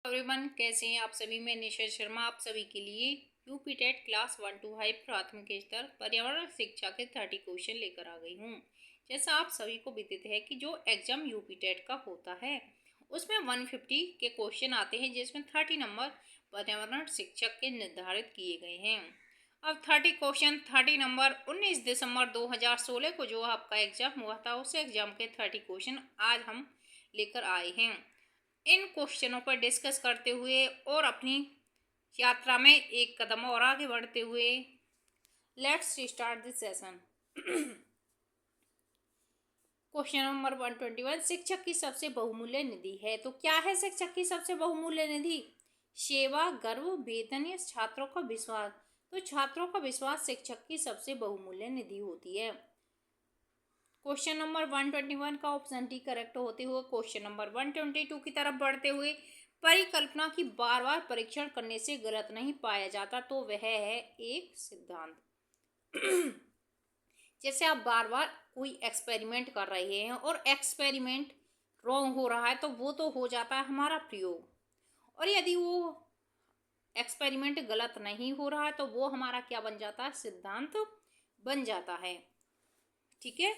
Everyone, कैसे हैं आप सभी। मैं निशा शर्मा आप सभी के लिए यूपी टेट क्लास 1 to 5 प्राथमिक स्तर पर्यावरण शिक्षा के 30 क्वेश्चन लेकर आ गई हूँ। जैसा आप सभी को विदित है कि जो एग्जाम यूपी टेट का होता है उसमें 150 के क्वेश्चन आते हैं, जिसमें 30 नंबर पर्यावरण शिक्षक के निर्धारित किए गए हैं। अब 30 क्वेश्चन 30 नंबर 19 दिसंबर 2016 को जो आपका एग्जाम हुआ था उस एग्जाम के 30 क्वेश्चन आज हम लेकर आए हैं। इन क्वेश्चनों पर डिस्कस करते हुए और अपनी यात्रा में एक कदम और आगे बढ़ते हुए let's start this session. Question number 121, शिक्षक की सबसे बहुमूल्य निधि है। तो क्या है शिक्षक की सबसे बहुमूल्य निधि? सेवा, गर्व, वेतन या छात्रों का विश्वास? तो छात्रों का विश्वास शिक्षक की सबसे बहुमूल्य निधि होती है। क्वेश्चन नंबर 121 का ऑप्शन डी करेक्ट होते हुए क्वेश्चन नंबर 122 की तरफ बढ़ते हुए, परिकल्पना की बार बार परीक्षण करने से गलत नहीं पाया जाता तो वह है एक सिद्धांत। जैसे आप बार बार कोई एक्सपेरिमेंट कर रहे हैं और एक्सपेरिमेंट रॉन्ग हो रहा है तो वो तो हो जाता है हमारा प्रयोग, और यदि वो एक्सपेरिमेंट गलत नहीं हो रहा है तो वो हमारा क्या बन जाता है? सिद्धांत बन जाता है। ठीक है,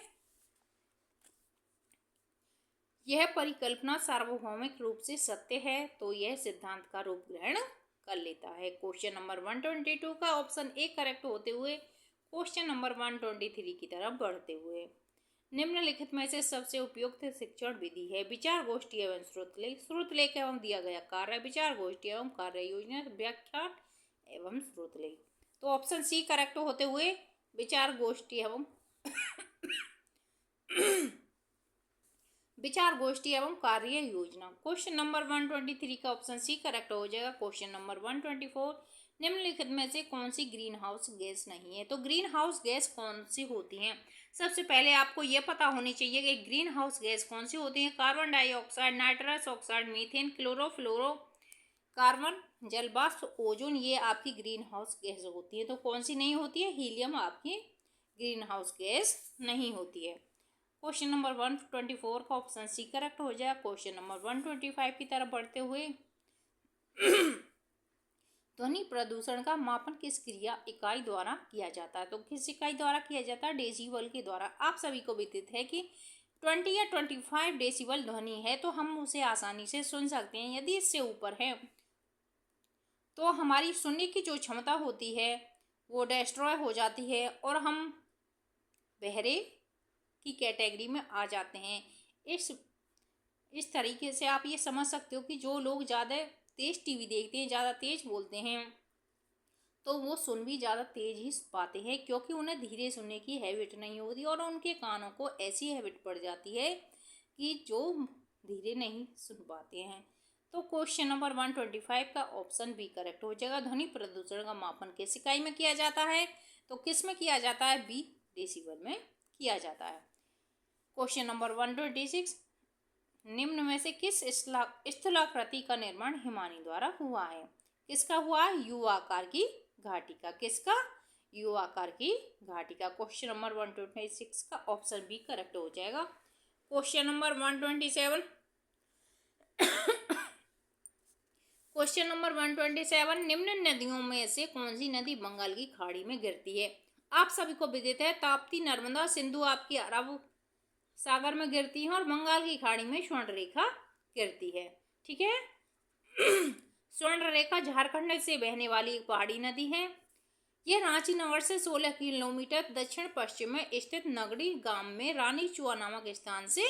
यह परिकल्पना सार्वभौमिक रूप से सत्य है तो यह सिद्धांत का रूप ग्रहण कर लेता है। क्वेश्चन नंबर 122 का ऑप्शन ए करेक्ट होते हुए क्वेश्चन नंबर 123 की तरफ बढ़ते हुए, निम्नलिखित में से सबसे उपयुक्त शिक्षण विधि है? विचार गोष्ठी एवं श्रुतलेख एवं दिया गया कार्य, विचार गोष्ठी एवं कार्य योजना, व्याख्यान एवं श्रुतलेख। तो ऑप्शन सी करेक्ट होते हुए विचार गोष्ठी एवं विचार गोष्ठी एवं कार्य योजना। क्वेश्चन नंबर 123 का ऑप्शन सी करेक्ट हो जाएगा। क्वेश्चन नंबर 124, निम्नलिखित में से कौन सी ग्रीन हाउस गैस नहीं है? तो ग्रीन हाउस गैस कौन सी होती हैं? सबसे पहले आपको यह पता होनी चाहिए कि ग्रीन हाउस गैस कौन सी होती है। Carbon dioxide, nitrous oxide, methane, chlorofluoro carbon, जलवाष्प, ओजोन, ये आपकी ग्रीन हाउस गैस होती है। तो कौन सी नहीं होती है? हीलियम आपकी ग्रीन हाउस गैस नहीं होती है। क्वेश्चन नंबर 124 का ऑप्शन सी करेक्ट हो जाएगा। क्वेश्चन नंबर 125 की तरफ बढ़ते हुए, ध्वनि प्रदूषण का मापन किस क्रिया इकाई द्वारा किया जाता है? तो किस इकाई द्वारा किया जाता है? डेसिबल के द्वारा। आप सभी को विदित है कि 20 या 25 डेसिबल ध्वनि है तो हम उसे आसानी से सुन सकते हैं। यदि इससे ऊपर है तो हमारी सुनने की जो क्षमता होती है वो डिस्ट्रॉय हो जाती है और हम बहरे की कैटेगरी में आ जाते हैं। इस तरीके से आप ये समझ सकते हो कि जो लोग ज़्यादा तेज टीवी देखते हैं, ज़्यादा तेज बोलते हैं, तो वो सुन भी ज़्यादा तेज ही पाते हैं, क्योंकि उन्हें धीरे सुनने की हैबिट नहीं होती और उनके कानों को ऐसी हैबिट पड़ जाती है कि जो धीरे नहीं सुन पाते हैं। तो क्वेश्चन नंबर 125 का ऑप्शन बी करेक्ट हो जाएगा। ध्वनि प्रदूषण का मापन किस इकाई में किया जाता है? तो किस में किया जाता है? बी, डेसिबल में किया जाता है। क्वेश्चन नंबर 126, निम्न में से किस स्थलाकृति का निर्माण हिमानी द्वारा हुआ है? किसका हुआ? यू आकार की घाटी का। किसका? यू आकार की घाटी का। क्वेश्चन नंबर 126 का ऑप्शन बी करेक्ट हो जाएगा। क्वेश्चन नंबर 127, क्वेश्चन नंबर 127, निम्न नदियों में से कौन सी नदी बंगाल की खाड़ी में गिरती है? आप सभी को विदित है ताप्ती, नर्मदा, सिंधु आपकी अरब सागर में गिरती है और बंगाल की खाड़ी में स्वर्ण रेखा गिरती है। ठीक है, स्वर्ण रेखा झारखंड से बहने वाली एक पहाड़ी नदी है। यह रांची नगर से 16 किलोमीटर दक्षिण पश्चिम में स्थित नगड़ी गांव में रानी चुआ नामक स्थान से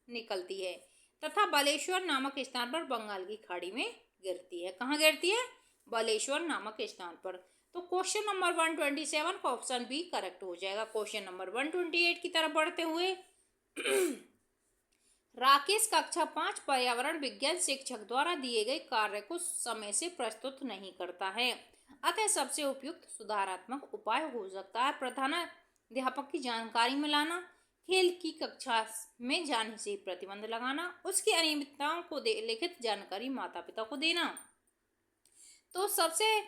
निकलती है तथा बालेश्वर नामक स्थान पर बंगाल की खाड़ी में गिरती है। कहाँ गिरती है? बालेश्वर नामक स्थान पर। तो क्वेश्चन नंबर 127 का ऑप्शन बी करेक्ट हो जाएगा। क्वेश्चन नंबर 128 की तरफ बढ़ते हुए, राकेश कक्षा 5 पर्यावरण विज्ञान शिक्षक द्वारा दिए गए कार्य को समय से प्रस्तुत नहीं करता है, अतः सबसे उपयुक्त सुधारात्मक उपाय हो सकता है प्रधानाध्यापक की जानकारी में लाना, खेल की कक्षा में जाने से प्रतिबंध लगाना, उसकी अनियमितताओं को लिखित जानकारी माता पिता को देना। तो सबसे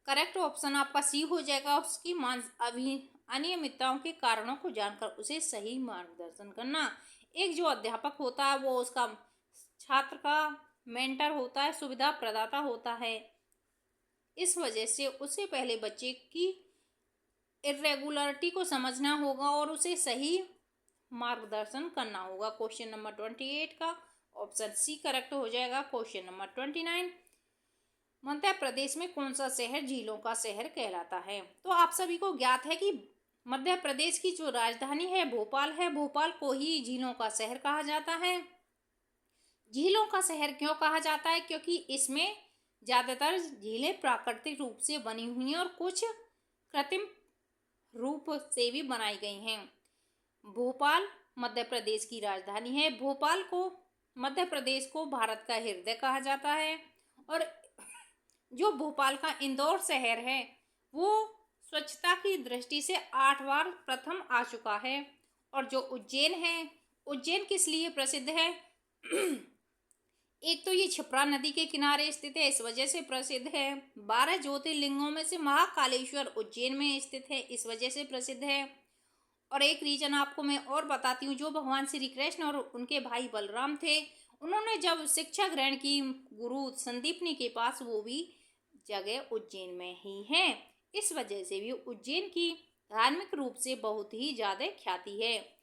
करेक्ट ऑप्शन आपका सी हो जाएगा। उसकी अनियमितताओं के कारणों को जानकर उसे सही मार्गदर्शन करना। एक जो अध्यापक होता है वो उसका छात्र का मेंटर होता है, सुविधा प्रदाता होता है। इस वजह से उससे पहले बच्चे की इरेगुलरिटी को समझना होगा और उसे सही मार्गदर्शन करना होगा। क्वेश्चन नंबर 28 का ऑप्शन सी करेक्ट हो जाएगा। क्वेश्चन नंबर 29, मध्य प्रदेश में कौन सा शहर झीलों का शहर कहलाता है? तो आप सभी को ज्ञात है कि मध्य प्रदेश की जो राजधानी है भोपाल है, भोपाल को ही झीलों का शहर कहा जाता है। झीलों का शहर क्यों कहा जाता है? क्योंकि इसमें ज्यादातर झीलें प्राकृतिक रूप से बनी हुई हैं और कुछ कृत्रिम रूप से भी बनाई गई हैं। भोपाल मध्य प्रदेश की राजधानी है। भोपाल को, मध्य प्रदेश को भारत का हृदय कहा जाता है। और जो भोपाल का इंदौर शहर है वो स्वच्छता की दृष्टि से 8 बार प्रथम आ चुका है। और जो उज्जैन है, उज्जैन किस लिए प्रसिद्ध है? एक तो ये क्षिप्रा नदी के किनारे स्थित है, इस वजह से प्रसिद्ध है। 12 ज्योतिर्लिंगों में से महाकालेश्वर उज्जैन में स्थित है, इस वजह से प्रसिद्ध है। और एक रीजन आपको मैं और बताती हूँ, जो भगवान श्री कृष्ण और उनके भाई बलराम थे, उन्होंने जब शिक्षा ग्रहण की गुरु संदीपनी के पास, वो भी जगह उज्जैन में ही है। इस वजह से भी उज्जैन की धार्मिक रूप से बहुत ही ज्यादा ख्याति है।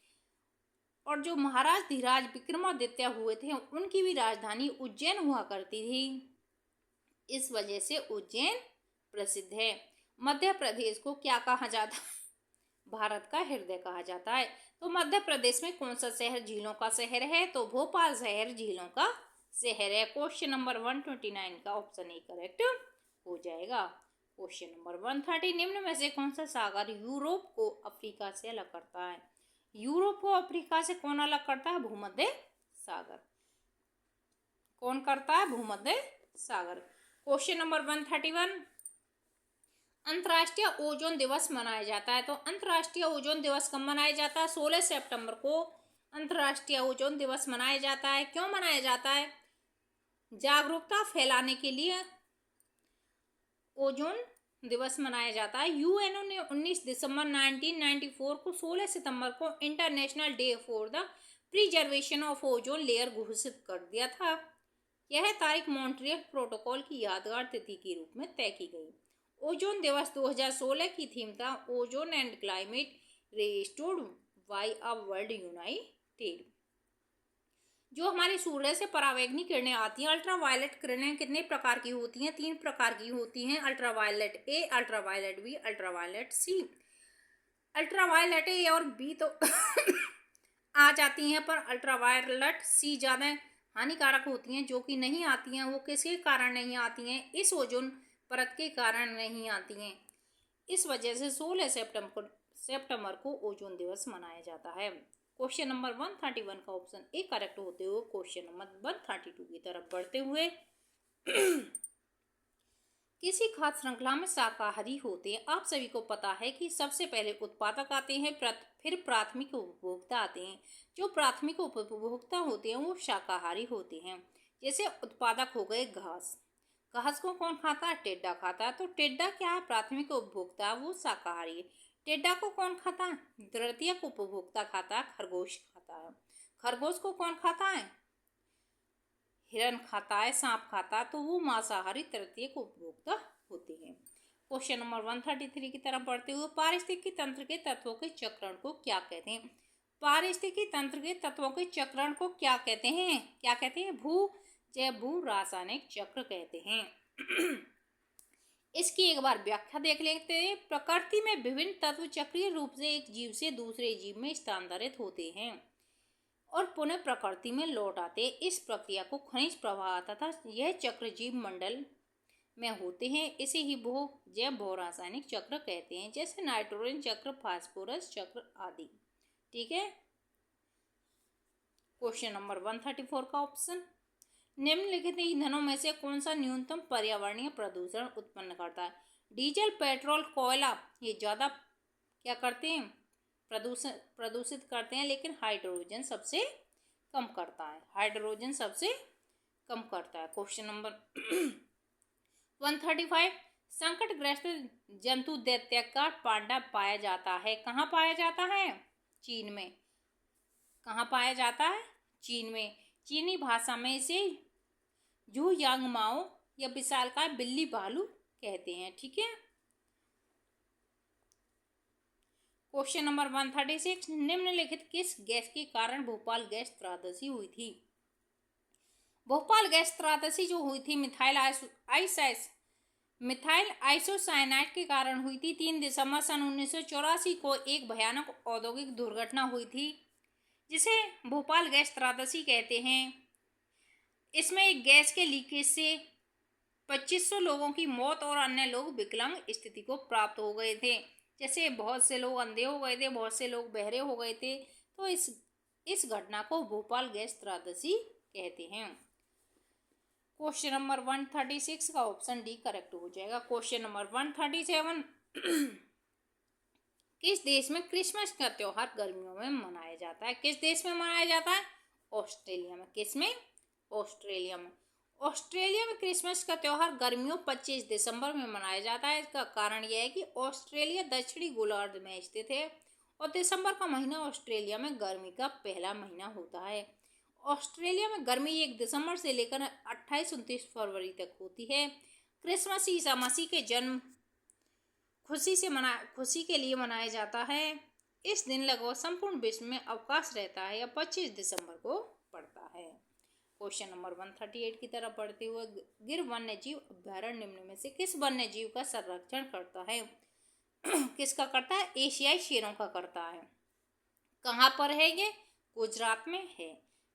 और जो महाराज धीराज विक्रमादित्य हुए थे, उनकी भी राजधानी उज्जैन हुआ करती थी। इस वजह से उज्जैन प्रसिद्ध है। मध्य प्रदेश को क्या कहा जाता है? भारत का हृदय कहा जाता है। तो मध्य प्रदेश में कौन सा शहर झीलों का शहर है? तो भोपाल शहर झीलों का शहर है। क्वेश्चन नंबर 129 का ऑप्शन ए करेक्ट हो जाएगा। क्वेश्चन नंबर 130, निम्न में से कौन सा सागर यूरोप को अफ्रीका से अलग करता है? यूरोप को अफ्रीका से कौन अलग करता है? भूमध्य सागर। कौन करता है? भूमध्य सागर। क्वेश्चन नंबर 131, अंतर्राष्ट्रीय ओजोन दिवस मनाया जाता है। तो अंतर्राष्ट्रीय ओजोन दिवस कब मनाया जाता है? 16 सितंबर को अंतर्राष्ट्रीय ओजोन दिवस मनाया जाता है। क्यों मनाया जाता है? जागरूकता फैलाने के लिए ओजोन दिवस मनाया जाता है। यूएनओ ने 19 दिसंबर 1994 को 16 सितंबर को international day for the preservation of ozone layer घोषित कर दिया था। यह तारीख मॉन्ट्रियल प्रोटोकॉल की यादगार तिथि के रूप में तय की गई। ओजोन दिवस 2016 की थीम था ozone and climate restored bye a world United. जो हमारे सूर्य से परावैंगनी किरणें आती हैं, अल्ट्रावायलेट किरणें कितने प्रकार की होती हैं? 3 प्रकार की होती हैं, ultraviolet A, ultraviolet B, ultraviolet C. Ultraviolet A और बी तो आ जाती हैं, पर अल्ट्रावायलेट सी ज़्यादा हानिकारक होती हैं। जो कि नहीं आती हैं, वो किसके कारण नहीं आती हैं? इस ओजोन परत के कारण नहीं आती हैं। इस वजह से 16 सितंबर को ओजोन दिवस मनाया जाता है। क्वेश्चन नंबर 131 का ऑप्शन ए करेक्ट होते हुए क्वेश्चन नंबर 132 की तरफ बढ़ते हुए, किसी खाद्य श्रृंखला में शाकाहारी होते हैं। आप सभी को पता है कि सबसे पहले उत्पादक आते हैं, फिर प्राथमिक उपभोक्ता आते हैं। जो प्राथमिक उपभोक्ता होते हैं वो शाकाहारी होते हैं। जैसे उत्पादक हो गए घास। घास को कौन खाता है? टिड्डा खाता है। तो टिड्डा क्या है? प्राथमिक उपभोक्ता, वो शाकाहारी है। टिड्डा को कौन खाता है? द्वितीयक उपभोक्ता खाता है, खरगोश खाता है। खरगोश को कौन खाता है? हिरण खाता है, सांप खाता है, तो वो मांसाहारी तृतीयक उपभोक्ता होते हैं। क्वेश्चन नंबर 133 की तरफ बढ़ते हुए, पारिस्थितिकी तंत्र के तत्वों के चक्रण को क्या कहते हैं? पारिस्थितिकी तंत्र के तत्वों के चक्रण को क्या कहते हैं? क्या कहते हैं? भू रासायनिक चक्र कहते हैं। इसकी एक बार व्याख्या देख लेते हैं। प्रकृति में विभिन्न तत्व चक्रीय रूप से एक जीव से दूसरे जीव में स्थानांतरित होते हैं और पुनः प्रकृति में लौट आते हैं। इस प्रक्रिया को खनिज प्रवाह तथा यह चक्र जीव मंडल में होते हैं। इसे ही भू रासायनिक चक्र कहते हैं, जैसे नाइट्रोजन चक्र, फास्फोरस चक्र आदि। ठीक है। क्वेश्चन नंबर 134 का ऑप्शन, निम्नलिखित ईंधनों में से कौन सा न्यूनतम पर्यावरणीय प्रदूषण उत्पन्न करता है? डीजल, पेट्रोल, कोयला ये ज़्यादा क्या करते हैं? प्रदूषित करते हैं, लेकिन हाइड्रोजन सबसे कम करता है। हाइड्रोजन सबसे कम करता है। क्वेश्चन नंबर 135, संकटग्रस्त जंतु दैत्याकार पांडा पाया जाता है। कहाँ पाया जाता है? चीन में। कहाँ पाया जाता है? चीन में। चीनी भाषा में इसे जू यांग माओ या विशालकाय बिल्ली भालू कहते हैं। ठीक है। क्वेश्चन नंबर 136, निम्नलिखित किस गैस के कारण भोपाल गैस त्रासदी हुई थी? भोपाल गैस त्रासदी जो हुई थी मिथाइल आइसोसाइनाइड के कारण हुई थी। 3 दिसंबर सन 1984 को एक भयानक औद्योगिक दुर्घटना हुई थी जिसे भोपाल गैस त्रासदी कहते हैं। इसमें एक गैस के लीकेज से 2500 लोगों की मौत और अन्य लोग विकलांग स्थिति को प्राप्त हो गए थे। जैसे बहुत से लोग अंधे हो गए थे, बहुत से लोग बहरे हो गए थे। तो इस घटना को भोपाल गैस त्रासदी कहते हैं। क्वेश्चन नंबर 136 का ऑप्शन डी करेक्ट हो जाएगा। क्वेश्चन नंबर 137, किस देश में क्रिसमस का त्योहार गर्मियों में मनाया जाता है? किस देश में मनाया जाता है? ऑस्ट्रेलिया में। किस में? ऑस्ट्रेलिया में। ऑस्ट्रेलिया में क्रिसमस का त्योहार गर्मियों 25 दिसंबर में मनाया जाता है। इसका कारण यह है कि ऑस्ट्रेलिया दक्षिणी गोलार्ध में स्थित है और दिसंबर का महीना ऑस्ट्रेलिया में गर्मी का पहला महीना होता है। ऑस्ट्रेलिया में गर्मी 1 दिसंबर से लेकर 28-29 फरवरी तक होती है। क्रिसमस ईसा मसीह के जन्म खुशी के लिए मनाया जाता है। इस दिन लगभग संपूर्ण विश्व में अवकाश रहता है या 25 दिसंबर को पड़ता है। क्वेश्चन नंबर 138 की तरफ बढ़ते हुए, गिर वन्य जीव अभ्यारण्य निम्न में से किस वन्य जीव का संरक्षण करता है? किसका करता है? एशियाई शेरों का करता है। कहाँ पर है ये? गुजरात में है।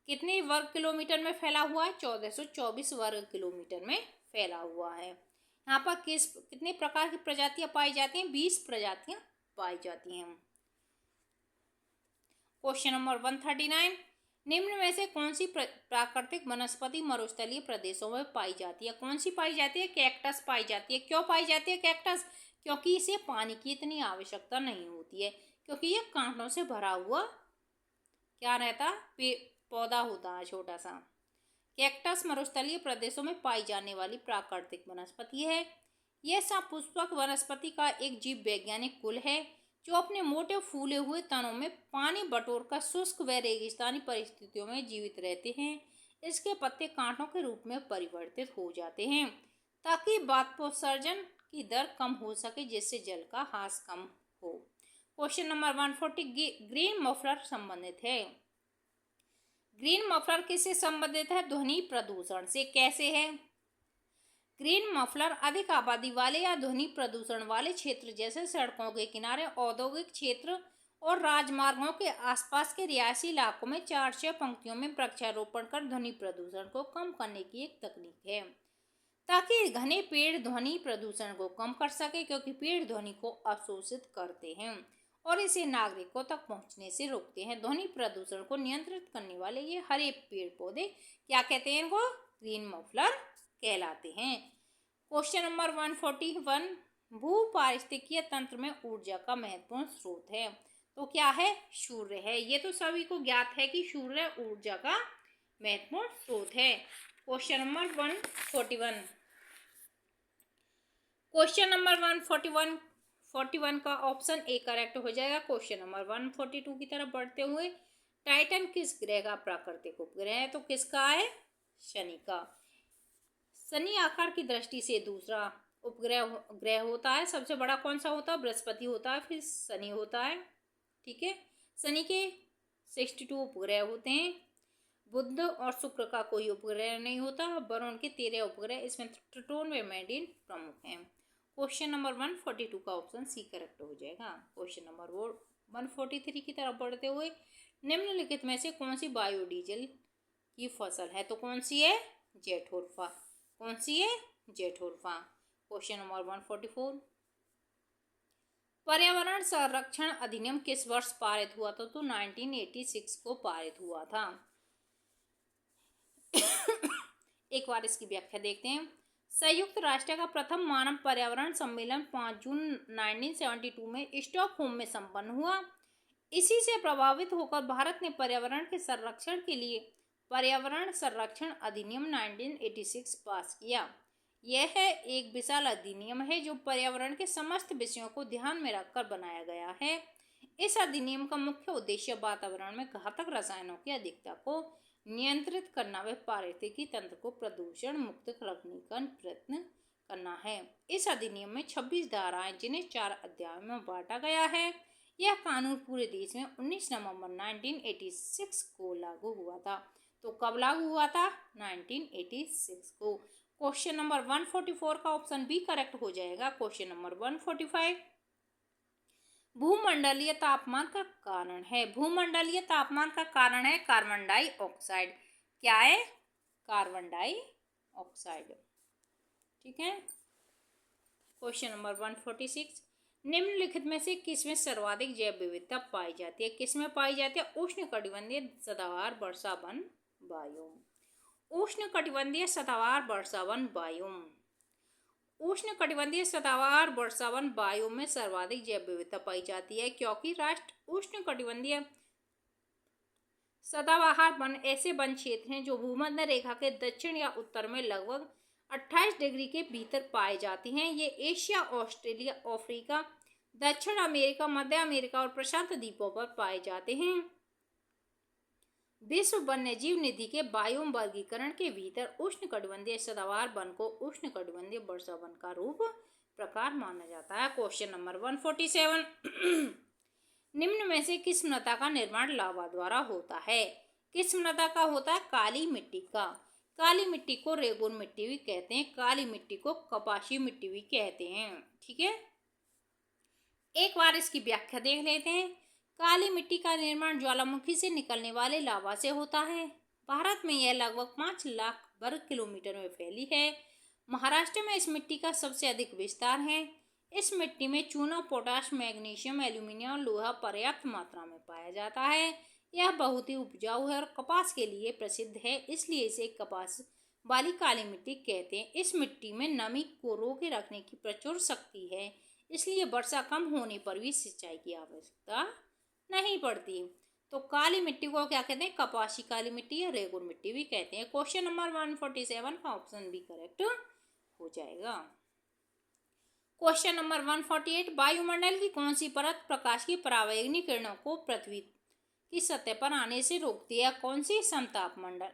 कितने वर्ग किलोमीटर में फैला हुआ है? 1424 वर्ग किलोमीटर में फैला हुआ है। यहाँ पर कितने प्रकार की प्रजातियां पाई जाती हैं? 20 प्रजातियां पाई जाती हैं। क्वेश्चन नंबर 139, निम्न में से कौन सी प्राकृतिक वनस्पति मरुस्थलीय प्रदेशों में पाई जाती है? कौन सी पाई जाती है? कैक्टस पाई जाती है। क्यों पाई जाती है कैक्टस? क्योंकि इसे पानी की इतनी आवश्यकता नहीं होती है, क्योंकि यह कांटों से भरा हुआ क्या रहता? पौधा होता है छोटा सा। कैक्टस मरुस्थलीय प्रदेशों में पाई जाने वाली प्राकृतिक वनस्पति है। यह सपुष्पक वनस्पति का एक जीव वैज्ञानिक कुल है जो अपने मोटे फूले हुए तनों में पानी बटोरकर शुष्क व रेगिस्तानी परिस्थितियों में जीवित रहते हैं। इसके पत्ते कांटों के रूप में परिवर्तित हो जाते हैं ताकि वाष्पोत्सर्जन की दर कम हो सके, जिससे जल का ह्रास कम हो। क्वेश्चन नंबर 140, ग्रीन मफलर संबंधित है। ग्रीन मफलर किससे संबंधित है? ध्वनि प्रदूषण से। कैसे है? ग्रीन मफलर अधिक आबादी वाले या ध्वनि प्रदूषण वाले क्षेत्र जैसे सड़कों के किनारे, औद्योगिक क्षेत्र और राजमार्गों के आसपास के रिहायशी इलाकों में 4-6 पंक्तियों में वृक्षारोपण कर ध्वनि प्रदूषण को कम करने की एक तकनीक है, ताकि घने पेड़ ध्वनि प्रदूषण को कम कर सके, क्योंकि पेड़ ध्वनि को अवशोषित करते हैं और इसे नागरिकों तक पहुंचने से रोकते हैं। ध्वनि प्रदूषण को नियंत्रित करने वाले ये हरे पेड़ पौधे क्या कहते हैं? इनको ग्रीन मफलर कहलाते हैं। क्वेश्चन नंबर 141, भू पारिस्थितिकीय तंत्र में ऊर्जा का महत्वपूर्ण स्रोत है। तो क्या है? सूर्य है। ये तो सभी को ज्ञात है कि सूर्य ऊर्जा का महत्वपूर्ण स्रोत है। क्वेश्चन नंबर 141, क्वेश्चन नंबर 141 का ऑप्शन ए करेक्ट हो जाएगा। क्वेश्चन नंबर 142 की तरफ बढ़ते हुए, टाइटन किस ग्रह का प्राकृतिक उपग्रह है? तो किसका है? शनि का। शनि आकार की दृष्टि से दूसरा ग्रह होता है। सबसे बड़ा कौन सा होता है? बृहस्पति होता है, फिर शनि होता है। ठीक है। शनि के 62 उपग्रह होते हैं। बुध और शुक्र का कोई उपग्रह नहीं होता। वरुण के 13 उपग्रह, इसमें ट्रिटोन व मेडिन प्रमुख हैं। क्वेश्चन नंबर 142 का ऑप्शन सी करेक्ट हो जाएगा। क्वेश्चन नंबर 143 की तरफ बढ़ते हुए, निम्नलिखित में से कौन सी बायोडीजल की फसल है? तो कौन सी है? जेठोरफा। कौन सी है? जेठोरफा। क्वेश्चन नंबर 144, पर्यावरण संरक्षण अधिनियम किस वर्ष पारित हुआ था? तो 1986 को पारित हुआ था। एक बार इसकी व्याख्या देखते हैं। संयुक्त राष्ट्र का प्रथम मानव पर्यावरण सम्मेलन 5 जून 1972 में स्टॉकहोम में संपन्न हुआ। इसी से प्रभावित होकर भारत ने पर्यावरण के संरक्षण के लिए पर्यावरण संरक्षण अधिनियम 1986 पास किया। यह एक विशाल अधिनियम है जो पर्यावरण के समस्त विषयों को ध्यान में रखकर बनाया गया है। इस अधिनियम का मुख्य उद्देश्य वातावरण में घातक रसायनों की अधिकता को नियंत्रित करना व पारिस्थितिकी तंत्र को प्रदूषण मुक्त रखने का प्रयत्न करना है। इस अधिनियम में 26 धाराएं जिन्हें 4 अध्यायों में बांटा गया है। यह कानून पूरे देश में 19 नवंबर 1986 को लागू हुआ था। तो कब लागू हुआ था? 1986 को। क्वेश्चन नंबर 144 का ऑप्शन बी करेक्ट हो जाएगा। क्वेश्चन नंबर 145, भूमंडलीय तापमान का कारण है। भूमंडलीय तापमान का कारण है कार्बन डाइऑक्साइड। क्या है? Carbon dioxide. ठीक है। क्वेश्चन नंबर 146, निम्नलिखित में से किसमें सर्वाधिक जैव विविधता पाई जाती है? किसमें पाई जाती है? उष्णकटिबंधीय सदाबहार वर्षा वन बायोम। उष्णकटिबंधीय सदाबहार वर्षा वन बायोम। उष्णकटिबंधीय सदाबहार वर्षा वन बायोम में सर्वाधिक जैव विविधता पाई जाती है क्योंकि राष्ट्र उष्णकटिबंधीय सदाबहार वन ऐसे वन क्षेत्र हैं जो भूमध्य रेखा के दक्षिण या उत्तर में लगभग 28 डिग्री के भीतर पाए जाते हैं। ये एशिया, ऑस्ट्रेलिया, अफ्रीका, दक्षिण अमेरिका, मध्य अमेरिका और प्रशांत द्वीपों पर पाए जाते हैं। विश्व वन्यजीव निधि के बायोम वर्गीकरण के भीतर उष्णकटिबंधीय सदाबहार वन को उष्णकटिबंधीय वर्षा वन का रूप प्रकार माना जाता है। क्वेश्चन नंबर 147, निम्न में से किस मृदा का निर्माण लावा द्वारा होता है? किस मृदा का होता है? काली मिट्टी का। काली मिट्टी को रेगून मिट्टी भी कहते हैं, काली मिट्टी को कपाशी मिट्टी भी कहते हैं। ठीक है, एक बार इसकी व्याख्या देख लेते हैं। काली मिट्टी का निर्माण ज्वालामुखी से निकलने वाले लावा से होता है। भारत में यह लगभग 5 लाख वर्ग किलोमीटर में फैली है। महाराष्ट्र में इस मिट्टी का सबसे अधिक विस्तार है। इस मिट्टी में चूना, पोटाश, मैग्नीशियम, एल्यूमिनियम और लोहा पर्याप्त मात्रा में पाया जाता है। यह बहुत ही उपजाऊ है और कपास के लिए प्रसिद्ध है, इसलिए इसे कपास वाली काली मिट्टी कहते हैं। इस मिट्टी में नमी को रोके रखने की प्रचुर शक्ति है, इसलिए वर्षा कम होने पर भी सिंचाई की आवश्यकता नहीं पड़ती। तो काली मिट्टी को क्या कहते हैं? कपासी काली मिट्टी या रेगुर मिट्टी भी कहते हैं। क्वेश्चन नंबर 147 का ऑप्शन भी करेक्ट हो जाएगा। क्वेश्चन नंबर 148, वायुमंडल की कौन सी परत प्रकाश की परावैंगनी किरणों को पृथ्वी की सतह पर आने से रोकती है? कौन सी? समतापमंडल।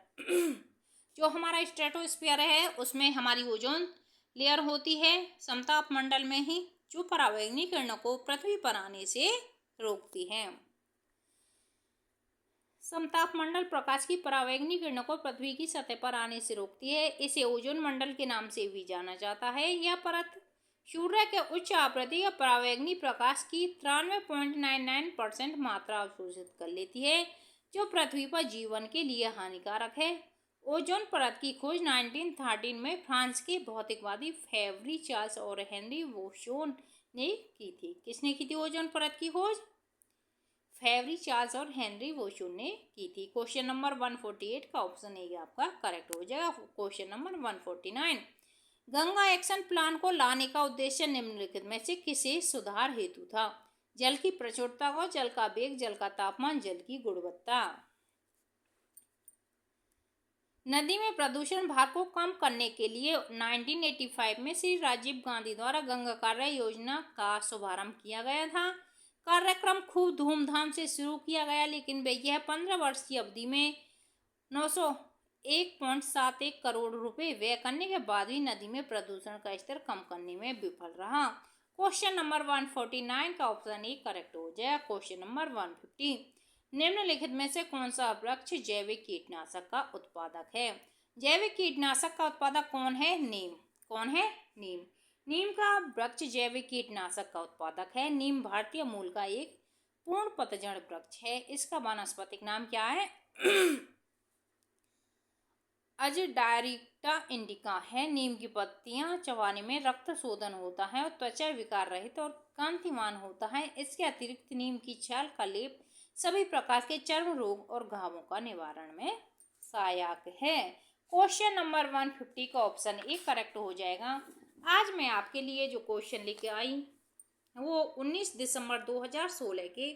जो हमारा स्ट्रेटोस्फीयर है उसमें हमारी ओजोन लेयर होती है, समतापमंडल में ही, जो परावैंगनी किरणों को पृथ्वी पर आने से रोकती है। समतापमंडल प्रकाश की परावैंगनी किरणों को पृथ्वी की सतह पर आने से रोकती है। इसे ओजोन मंडल के नाम से भी जाना जाता है। यह परत सूर्य के उच्च आवृत्ति या परावैंगनी प्रकाश की 93.99% मात्रा अवशोषित कर लेती है, जो पृथ्वी पर जीवन के लिए हानिकारक है। ओजोन परत की खोज 1913 में फ्रांस के भौतिकवादी फेवरी चार्ल्स और हेनरी वोशोन ने की थी। किसने की थी ओजोन परत की खोज? फेवरी चार्ल्स और हेनरी वोशोन ने की थी। क्वेश्चन नंबर 148 का ऑप्शन ए आपका करेक्ट हो जाएगा। Question number 149, Ganga action plan को लाने का उद्देश्य निम्नलिखित में से किसे सुधार हेतु था? जल की प्रचुरता को, जल का वेग, जल का तापमान, जल की गुणवत्ता। नदी में प्रदूषण भार को कम करने के लिए 1985 में श्री राजीव गांधी द्वारा गंगा कार्य योजना का शुभारंभ किया गया था। कार्यक्रम खूब धूमधाम से शुरू किया गया, लेकिन यह 15 वर्ष की अवधि में 901.71 करोड़ रुपए व्यय करने के बाद भी नदी में प्रदूषण का स्तर कम करने में विफल रहा। क्वेश्चन नंबर 149 का ऑप्शन ए करेक्ट हो जाएगा। क्वेश्चन नंबर 150, निम्नलिखित में से कौन सा वृक्ष जैविक कीटनाशक का उत्पादक है? जैविक कीटनाशक का उत्पादक कौन है? नीम। कौन है? नीम। नीम का वृक्ष जैविक कीटनाशक का उत्पादक है। नीम भारतीय मूल का एक पूर्ण पतझड़ वृक्ष है। इसका वानस्पतिक नाम क्या है? अजडायरिक्टा इंडिका है। नीम की पत्तियां चबाने में रक्त शोधन होता है और त्वचा विकार रहित और कांतिमान होता है। इसके अतिरिक्त नीम की छाल का लेप सभी प्रकार के चर्म रोग और घावों का निवारण में सहायक है। क्वेश्चन नंबर 150 का ऑप्शन ए करेक्ट हो जाएगा। आज मैं आपके लिए जो क्वेश्चन लेके आई वो 19 दिसंबर 2016 के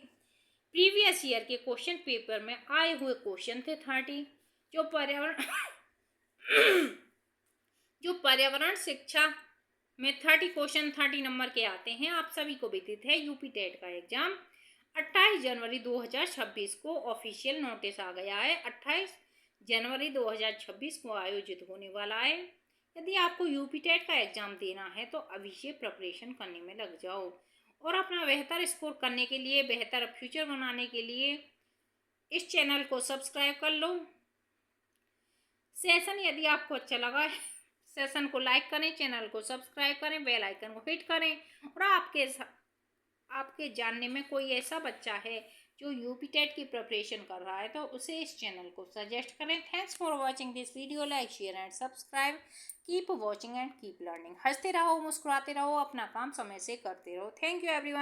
प्रीवियस ईयर के क्वेश्चन पेपर में आए हुए क्वेश्चन थे 30, जो पर्यावरण शिक्षा में 30 क्वेश्चन 30 नंबर के आते हैं। आप सभी को विदित है यूपी टेट का एग्जाम 28 जनवरी 2026 को ऑफिशियल नोटिस आ गया है। 28 जनवरी 2026 को आयोजित होने वाला है। यदि आपको यूपी टेट का एग्ज़ाम देना है तो अभी से प्रिपरेशन करने में लग जाओ और अपना बेहतर स्कोर करने के लिए, बेहतर फ्यूचर बनाने के लिए इस चैनल को सब्सक्राइब कर लो। सेशन यदि आपको अच्छा लगा है, सेशन को लाइक करें, चैनल को सब्सक्राइब करें, बेल आइकन को हिट करें। और आपके जानने में कोई ऐसा बच्चा है जो यूपी टेट की प्रिपरेशन कर रहा है तो उसे इस चैनल को सजेस्ट करें। Thanks for watching this video. Like, share and subscribe. Keep watching and keep learning. हंसते रहो, मुस्कुराते रहो, अपना काम समय से करते रहो। Thank you everyone.